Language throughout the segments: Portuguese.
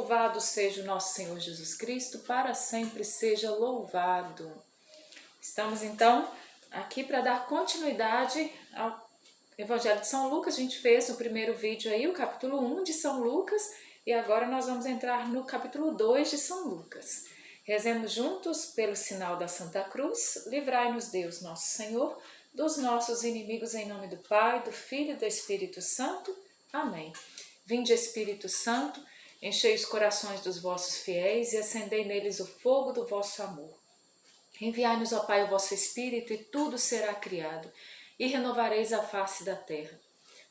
Louvado seja o nosso Senhor Jesus Cristo, para sempre seja louvado. Estamos então aqui para dar continuidade ao Evangelho de São Lucas. A gente fez no primeiro vídeo aí o capítulo 1 de São Lucas e agora nós vamos entrar no capítulo 2 de São Lucas. Rezemos juntos pelo sinal da Santa Cruz. Livrai-nos Deus, nosso Senhor, dos nossos inimigos, em nome do Pai, do Filho e do Espírito Santo. Amém. Vinde, Espírito Santo, enchei os corações dos vossos fiéis e acendei neles o fogo do vosso amor. Enviai-nos, ó Pai, o vosso Espírito, e tudo será criado, e renovareis a face da terra.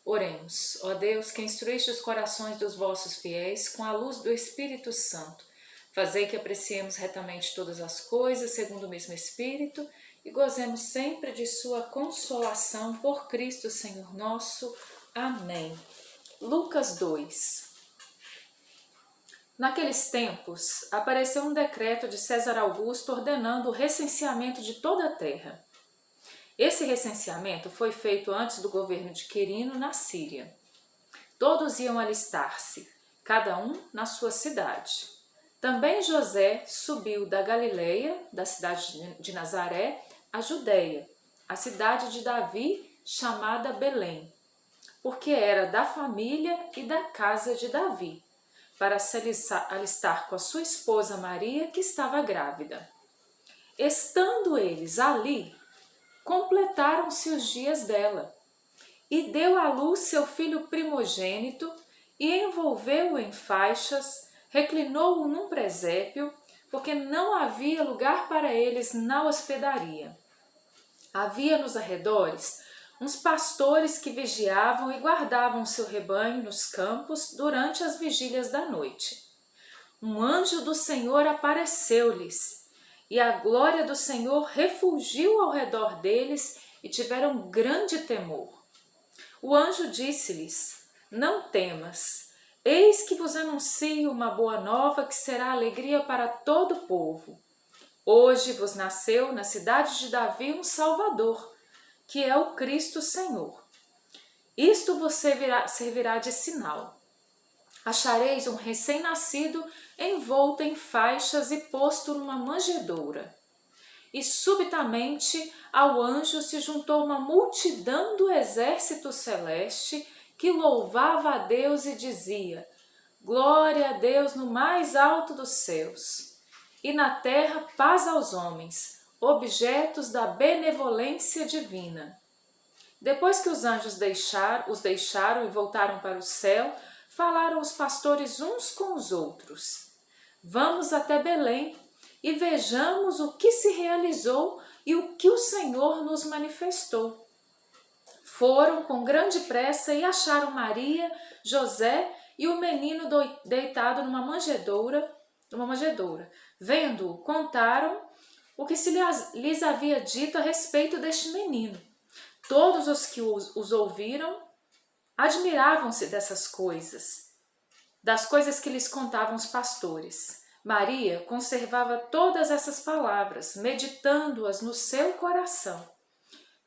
Oremos, ó Deus, que instruíste os corações dos vossos fiéis com a luz do Espírito Santo. Fazei que apreciemos retamente todas as coisas, segundo o mesmo Espírito, e gozemos sempre de sua consolação por Cristo, Senhor nosso. Amém. Lucas 2. Naqueles tempos, apareceu um decreto de César Augusto ordenando o recenseamento de toda a terra. Esse recenseamento foi feito antes do governo de Quirino na Síria. Todos iam alistar-se, cada um na sua cidade. Também José subiu da Galileia, da cidade de Nazaré, à Judeia, a cidade de Davi, chamada Belém, porque era da família e da casa de Davi, para se alistar com a sua esposa Maria, que estava grávida. Estando eles ali, completaram-se os dias dela, e deu à luz seu filho primogênito, e envolveu-o em faixas, reclinou-o num presépio, porque não havia lugar para eles na hospedaria. Havia nos arredores uns pastores que vigiavam e guardavam seu rebanho nos campos durante as vigílias da noite. Um anjo do Senhor apareceu-lhes, e a glória do Senhor refulgiu ao redor deles, e tiveram grande temor. O anjo disse-lhes: Não temas, eis que vos anuncio uma boa nova que será alegria para todo o povo. Hoje vos nasceu na cidade de Davi um Salvador, que é o Cristo Senhor. Isto vos servirá de sinal. Achareis um recém-nascido envolto em faixas e posto numa manjedoura. E subitamente ao anjo se juntou uma multidão do exército celeste que louvava a Deus e dizia: Glória a Deus no mais alto dos céus, e na terra paz aos homens, objetos da benevolência divina. Depois que os anjos os deixaram e voltaram para o céu, falaram os pastores uns com os outros: Vamos até Belém e vejamos o que se realizou e o que o Senhor nos manifestou. Foram com grande pressa e acharam Maria, José e o menino deitado numa manjedoura. Vendo-o, contaram o que se lhes havia dito a respeito deste menino. Todos os que os ouviram admiravam-se dessas coisas, das coisas que lhes contavam os pastores. Maria conservava todas essas palavras, meditando-as no seu coração.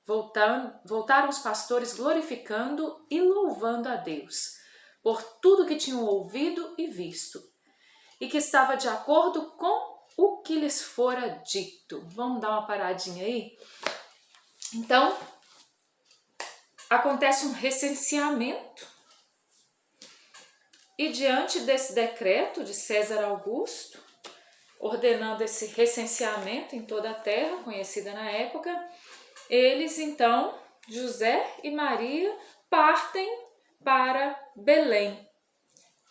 Voltaram os pastores glorificando e louvando a Deus por tudo que tinham ouvido e visto, e que estava de acordo com o que lhes fora dito. Vamos dar uma paradinha aí? Então, acontece um recenseamento, e diante desse decreto de César Augusto, ordenando esse recenseamento em toda a terra, conhecida na época, eles então, José e Maria, partem para Belém.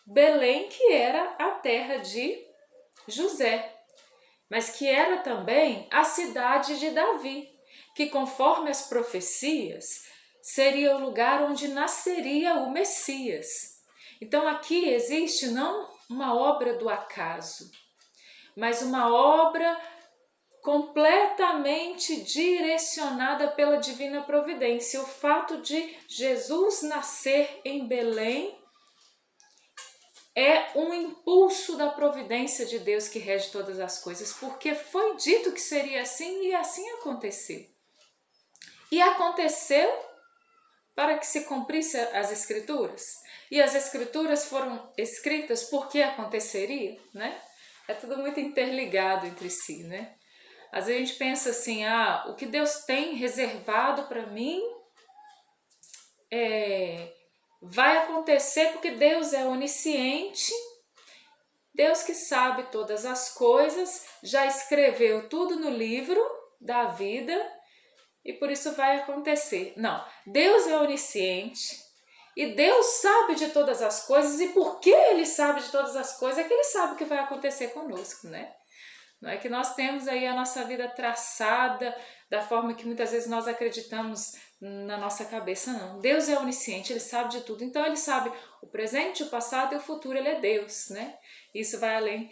Belém, que era a terra de José, mas que era também a cidade de Davi, que, conforme as profecias, seria o lugar onde nasceria o Messias. Então aqui existe não uma obra do acaso, mas uma obra completamente direcionada pela divina providência. O fato de Jesus nascer em Belém é um impulso da providência de Deus que rege todas as coisas, porque foi dito que seria assim e assim aconteceu. E aconteceu para que se cumprisse as Escrituras. E as escrituras foram escritas porque aconteceria, né? É tudo muito interligado entre si, né? Às vezes a gente pensa assim, o que Deus tem reservado para mim vai acontecer porque Deus é onisciente, Deus que sabe todas as coisas, já escreveu tudo no livro da vida e por isso vai acontecer. Não, Deus é onisciente e Deus sabe de todas as coisas, e porque Ele sabe de todas as coisas é que Ele sabe o que vai acontecer conosco, né? Não é que nós temos aí a nossa vida traçada da forma que muitas vezes nós acreditamos na nossa cabeça, não. Deus é onisciente, Ele sabe de tudo. Então Ele sabe o presente, o passado e o futuro, Ele é Deus, né? Isso vai além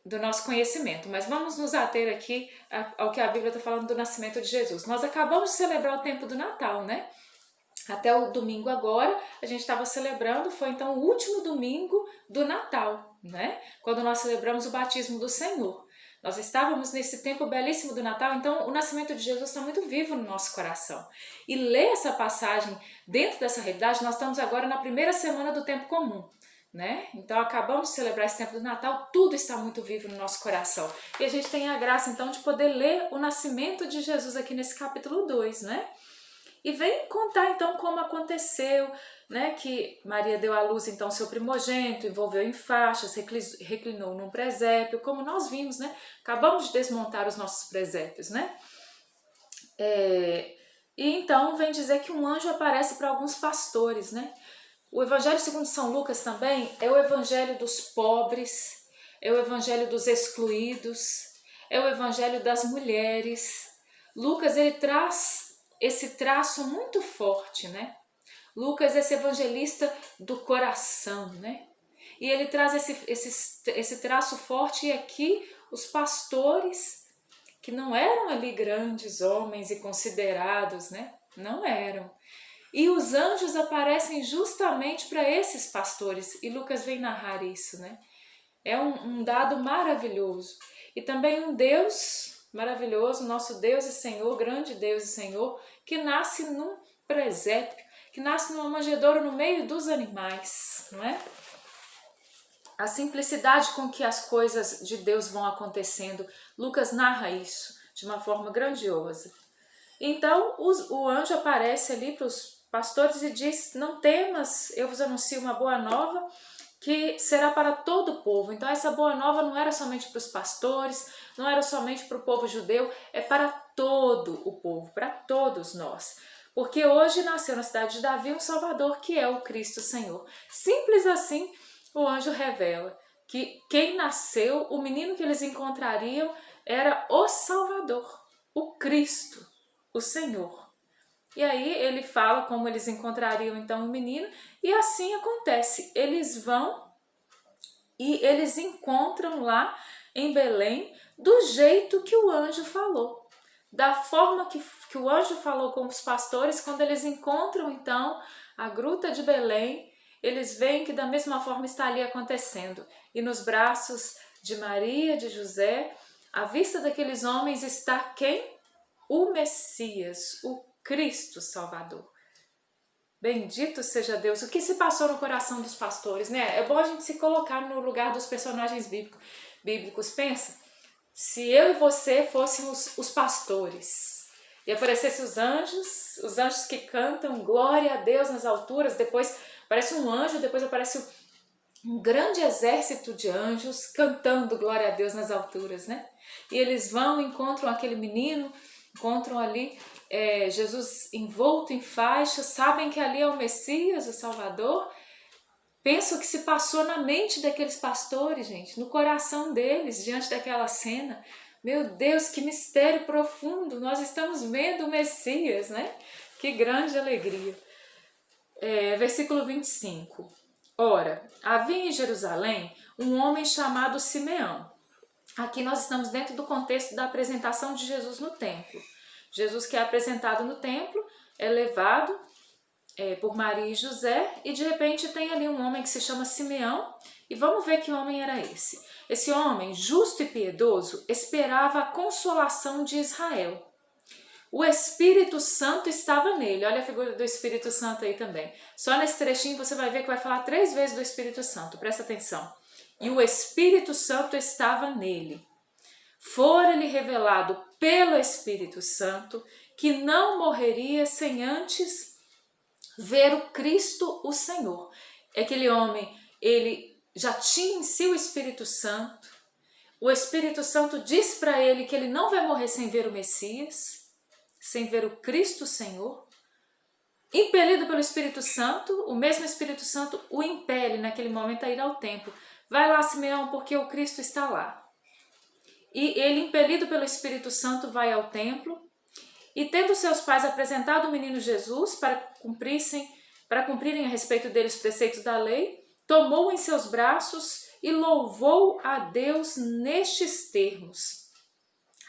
do nosso conhecimento. Mas vamos nos ater aqui ao que a Bíblia está falando do nascimento de Jesus. Nós acabamos de celebrar o tempo do Natal, né? Até o domingo agora, a gente estava celebrando, foi então o último domingo do Natal, né? Quando nós celebramos o batismo do Senhor. Nós estávamos nesse tempo belíssimo do Natal, então o nascimento de Jesus está muito vivo no nosso coração. E ler essa passagem dentro dessa realidade, nós estamos agora na primeira semana do tempo comum, né? Então acabamos de celebrar esse tempo do Natal, tudo está muito vivo no nosso coração. E a gente tem a graça então de poder ler o nascimento de Jesus aqui nesse capítulo 2, né? E vem contar então como aconteceu, né, que Maria deu à luz então seu primogênito, envolveu em faixas, reclinou num presépio, como nós vimos, né? Acabamos de desmontar os nossos presépios, né? E então vem dizer que um anjo aparece para alguns pastores, né? O Evangelho segundo São Lucas também é o Evangelho dos pobres, é o Evangelho dos excluídos, é o Evangelho das mulheres. Lucas, ele traz esse traço muito forte, né? Lucas, esse evangelista do coração, né? E ele traz esse traço forte, e aqui os pastores, que não eram ali grandes homens e considerados, né? Não eram. E os anjos aparecem justamente para esses pastores, e Lucas vem narrar isso, né? É um dado maravilhoso. E também um Deus maravilhoso, nosso Deus e Senhor, grande Deus e Senhor, que nasce num presépio, que nasce numa manjedoura no meio dos animais, não é? A simplicidade com que as coisas de Deus vão acontecendo, Lucas narra isso de uma forma grandiosa. Então o anjo aparece ali para os pastores e diz: não temas, eu vos anuncio uma boa nova, que será para todo o povo. Então essa boa nova não era somente para os pastores, não era somente para o povo judeu, é para todo o povo, para todos nós. Porque hoje nasceu na cidade de Davi um Salvador, que é o Cristo Senhor. Simples assim, o anjo revela que quem nasceu, o menino que eles encontrariam, era o Salvador, o Cristo, o Senhor. E aí ele fala como eles encontrariam então o menino, e assim acontece. Eles vão e eles encontram lá em Belém do jeito que o anjo falou. Da forma que o anjo falou com os pastores, quando eles encontram então a gruta de Belém, eles veem que da mesma forma está ali acontecendo. E nos braços de Maria, de José, à vista daqueles homens está quem? O Messias, o Cristo Salvador. Bendito seja Deus. O que se passou no coração dos pastores, né? É bom a gente se colocar no lugar dos personagens bíblicos. Pensa, se eu e você fôssemos os pastores e aparecessem os anjos que cantam glória a Deus nas alturas, depois aparece um anjo, depois aparece um grande exército de anjos cantando glória a Deus nas alturas, né? E eles vão, encontram aquele menino, encontram ali Jesus envolto em faixas, sabem que ali é o Messias, o Salvador. Pensa o que se passou na mente daqueles pastores, gente, no coração deles, diante daquela cena. Meu Deus, que mistério profundo, nós estamos vendo o Messias, né? Que grande alegria. Versículo 25. Ora, havia em Jerusalém um homem chamado Simeão. Aqui nós estamos dentro do contexto da apresentação de Jesus no templo. Jesus, que é apresentado no templo, é levado por Maria e José, e de repente tem ali um homem que se chama Simeão, e vamos ver que homem era esse. Esse homem, justo e piedoso, esperava a consolação de Israel. o Espírito Santo estava nele. Olha a figura do Espírito Santo aí também. Só nesse trechinho você vai ver que vai falar 3 vezes do Espírito Santo, presta atenção. E o Espírito Santo estava nele. Fora-lhe revelado pelo Espírito Santo que não morreria sem antes ver o Cristo, o Senhor. Aquele homem, ele já tinha em si o Espírito Santo. O Espírito Santo diz para ele que ele não vai morrer sem ver o Messias, sem ver o Cristo, o Senhor. Impelido pelo Espírito Santo, o mesmo Espírito Santo o impele naquele momento a ir ao templo. Vai lá, Simeão, porque o Cristo está lá. E ele, impelido pelo Espírito Santo, vai ao templo e, tendo seus pais apresentado o menino Jesus para cumprirem a respeito dele os preceitos da lei, tomou-o em seus braços e louvou a Deus nestes termos: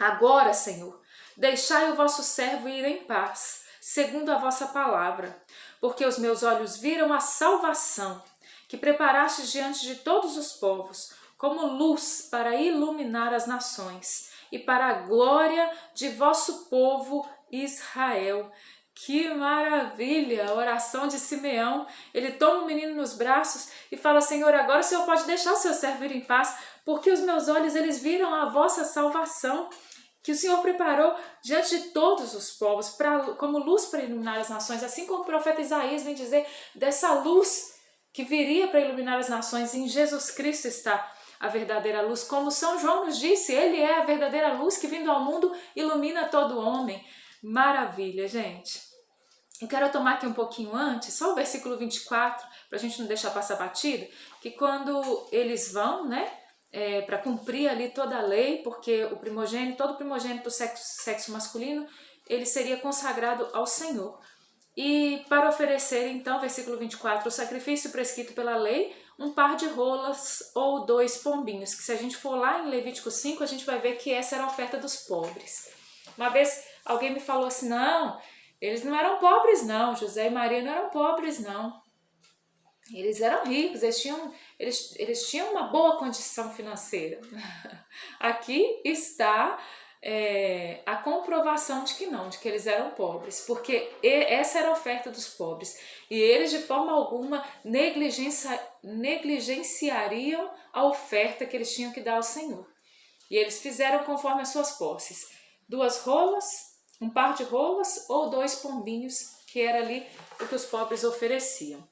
Agora, Senhor, deixai o vosso servo ir em paz, segundo a vossa palavra, porque os meus olhos viram a salvação que preparastes diante de todos os povos, como luz para iluminar as nações e para a glória de vosso povo Israel. Que maravilha! A oração de Simeão. Ele toma o menino nos braços e fala: Senhor, agora o Senhor pode deixar o seu servo ir em paz, porque os meus olhos eles viram a vossa salvação, que o Senhor preparou diante de todos os povos, como luz para iluminar as nações, assim como o profeta Isaías vem dizer dessa luz que viria para iluminar as nações. Em Jesus Cristo está a verdadeira luz, como São João nos disse, ele é a verdadeira luz que, vindo ao mundo, ilumina todo homem. Maravilha, gente. Eu quero tomar aqui um pouquinho antes, só o versículo 24, para a gente não deixar passar batido, que quando eles vão, né, para cumprir ali toda a lei, porque todo primogênito do sexo masculino, ele seria consagrado ao Senhor. E para oferecer, então, versículo 24, o sacrifício prescrito pela lei, um par de rolas ou 2 pombinhos, que se a gente for lá em Levítico 5, a gente vai ver que essa era a oferta dos pobres. Uma vez alguém me falou assim: não, eles não eram pobres não, José e Maria não eram pobres não. Eles eram ricos, eles tinham uma boa condição financeira. Aqui está a comprovação de que não, de que eles eram pobres, porque essa era a oferta dos pobres. E eles de forma alguma negligenciariam a oferta que eles tinham que dar ao Senhor. E eles fizeram conforme as suas posses: 2 rolas, um par de rolas ou 2 pombinhos, que era ali o que os pobres ofereciam.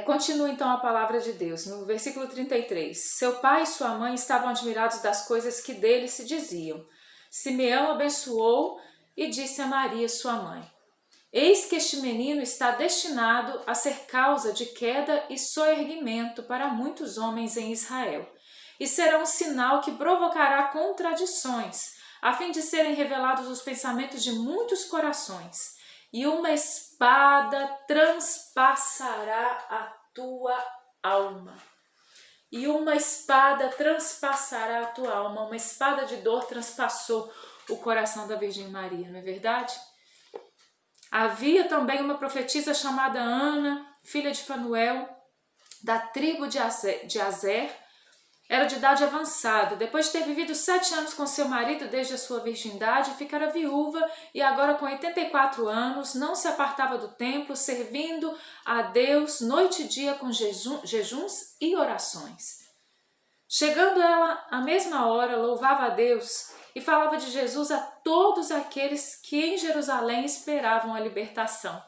Continua então a palavra de Deus, no versículo 33. Seu pai e sua mãe estavam admirados das coisas que dele se diziam. Simeão abençoou e disse a Maria, sua mãe: Eis que este menino está destinado a ser causa de queda e soerguimento para muitos homens em Israel, e será um sinal que provocará contradições, a fim de serem revelados os pensamentos de muitos corações. E uma espada transpassará a tua alma. E uma espada transpassará a tua alma. Uma espada de dor transpassou o coração da Virgem Maria, não é verdade? Havia também uma profetisa chamada Ana, filha de Fanuel, da tribo de Azer. Era de idade avançada. Depois de ter vivido 7 anos com seu marido desde a sua virgindade, ficara viúva e agora com 84 anos não se apartava do templo, servindo a Deus noite e dia com jejuns e orações. Chegando ela à mesma hora, louvava a Deus e falava de Jesus a todos aqueles que em Jerusalém esperavam a libertação.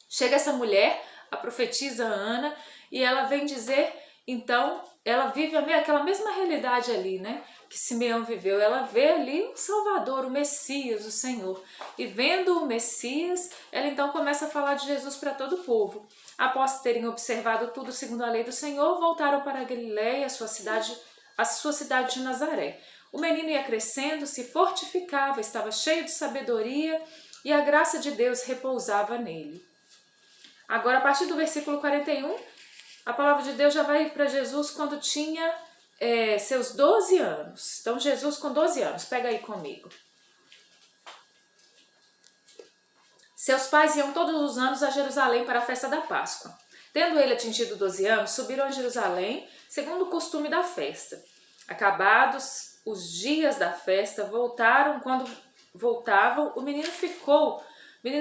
Chega essa mulher, a profetisa Ana, e ela vem dizer... Então, ela vive aquela mesma realidade ali, né? Que Simeão viveu. Ela vê ali o Salvador, o Messias, o Senhor. E vendo o Messias, ela então começa a falar de Jesus para todo o povo. Após terem observado tudo segundo a lei do Senhor, voltaram para Galiléia, a sua cidade de Nazaré. O menino ia crescendo, se fortificava, estava cheio de sabedoria e a graça de Deus repousava nele. Agora, a partir do versículo 41... a palavra de Deus já vai para Jesus quando tinha seus 12 anos. Então, Jesus com 12 anos, pega aí comigo. Seus pais iam todos os anos a Jerusalém para a festa da Páscoa. Tendo ele atingido 12 anos, subiram a Jerusalém, segundo o costume da festa. Acabados os dias da festa voltaram, quando voltavam, o menino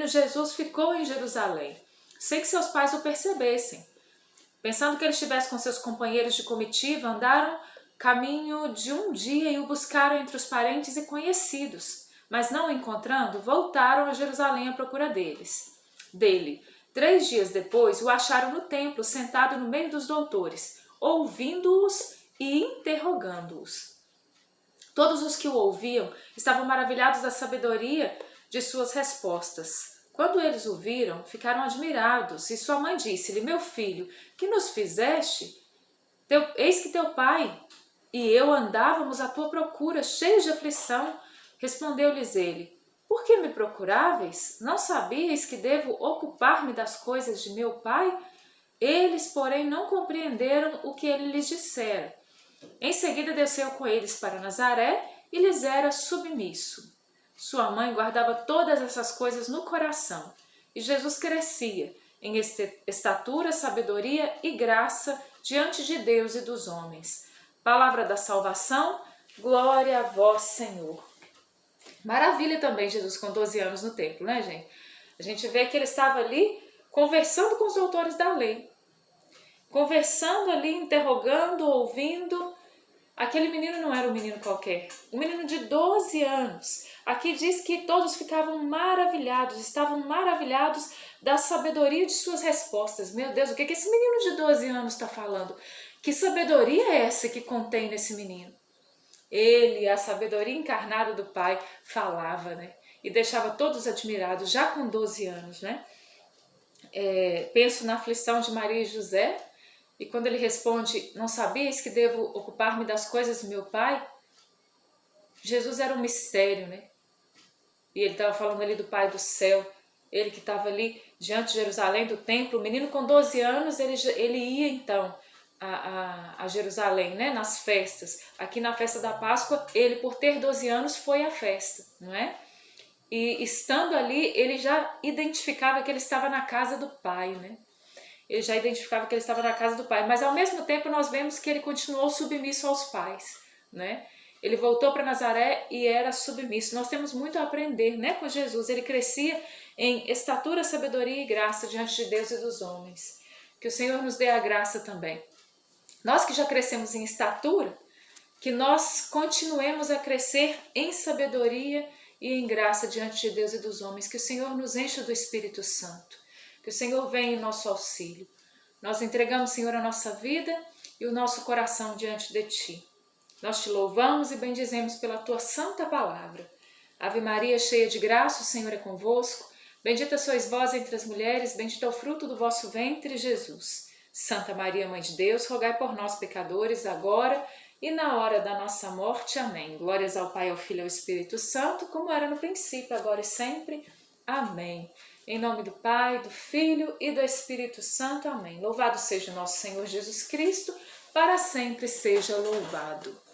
Jesus ficou em Jerusalém, sem que seus pais o percebessem. Pensando que ele estivesse com seus companheiros de comitiva, andaram caminho de um dia e o buscaram entre os parentes e conhecidos, mas não o encontrando, voltaram a Jerusalém à procura dele. 3 dias depois, o acharam no templo, sentado no meio dos doutores, ouvindo-os e interrogando-os. Todos os que o ouviam estavam maravilhados da sabedoria de suas respostas. Quando eles o viram, ficaram admirados, e sua mãe disse-lhe: Meu filho, que nos fizeste? Eis que teu pai e eu andávamos à tua procura, cheios de aflição. Respondeu-lhes ele: Por que me procuráveis? Não sabíeis que devo ocupar-me das coisas de meu pai? Eles, porém, não compreenderam o que ele lhes dissera. Em seguida desceu com eles para Nazaré e lhes era submisso. Sua mãe guardava todas essas coisas no coração, e Jesus crescia em estatura, sabedoria e graça diante de Deus e dos homens. Palavra da salvação, glória a vós, Senhor. Maravilha também Jesus com 12 anos no templo, né, gente? A gente vê que ele estava ali conversando com os doutores da lei. Conversando ali, interrogando, ouvindo. Aquele menino não era um menino qualquer, um menino de 12 anos. Aqui diz que todos ficavam maravilhados, estavam maravilhados da sabedoria de suas respostas. Meu Deus, o que esse menino de 12 anos está falando? Que sabedoria é essa que contém nesse menino? Ele, a sabedoria encarnada do Pai, falava, né? E deixava todos admirados, já com 12 anos, né? Penso na aflição de Maria e José, e quando ele responde: Não sabias que devo ocupar-me das coisas do meu Pai? Jesus era um mistério, né? E ele estava falando ali do Pai do céu, ele que estava ali diante de Jerusalém, do templo. O menino com 12 anos, ele ia então a Jerusalém, né? Nas festas. Aqui na festa da Páscoa, ele, por ter 12 anos, foi à festa, não é? E estando ali, ele já identificava que ele estava na casa do Pai, né? Ele já identificava que ele estava na casa do Pai, mas ao mesmo tempo nós vemos que ele continuou submisso aos pais, né? Ele voltou para Nazaré e era submisso. Nós temos muito a aprender, né, com Jesus. Ele crescia em estatura, sabedoria e graça diante de Deus e dos homens. Que o Senhor nos dê a graça também. Nós que já crescemos em estatura, que nós continuemos a crescer em sabedoria e em graça diante de Deus e dos homens. Que o Senhor nos encha do Espírito Santo. Que o Senhor venha em nosso auxílio. Nós entregamos, Senhor, a nossa vida e o nosso coração diante de Ti. Nós Te louvamos e bendizemos pela Tua santa palavra. Ave Maria, cheia de graça, o Senhor é convosco. Bendita sois vós entre as mulheres, bendito é o fruto do vosso ventre, Jesus. Santa Maria, Mãe de Deus, rogai por nós, pecadores, agora e na hora da nossa morte. Amém. Glórias ao Pai, ao Filho e ao Espírito Santo, como era no princípio, agora e sempre. Amém. Em nome do Pai, do Filho e do Espírito Santo. Amém. Louvado seja o nosso Senhor Jesus Cristo, para sempre seja louvado.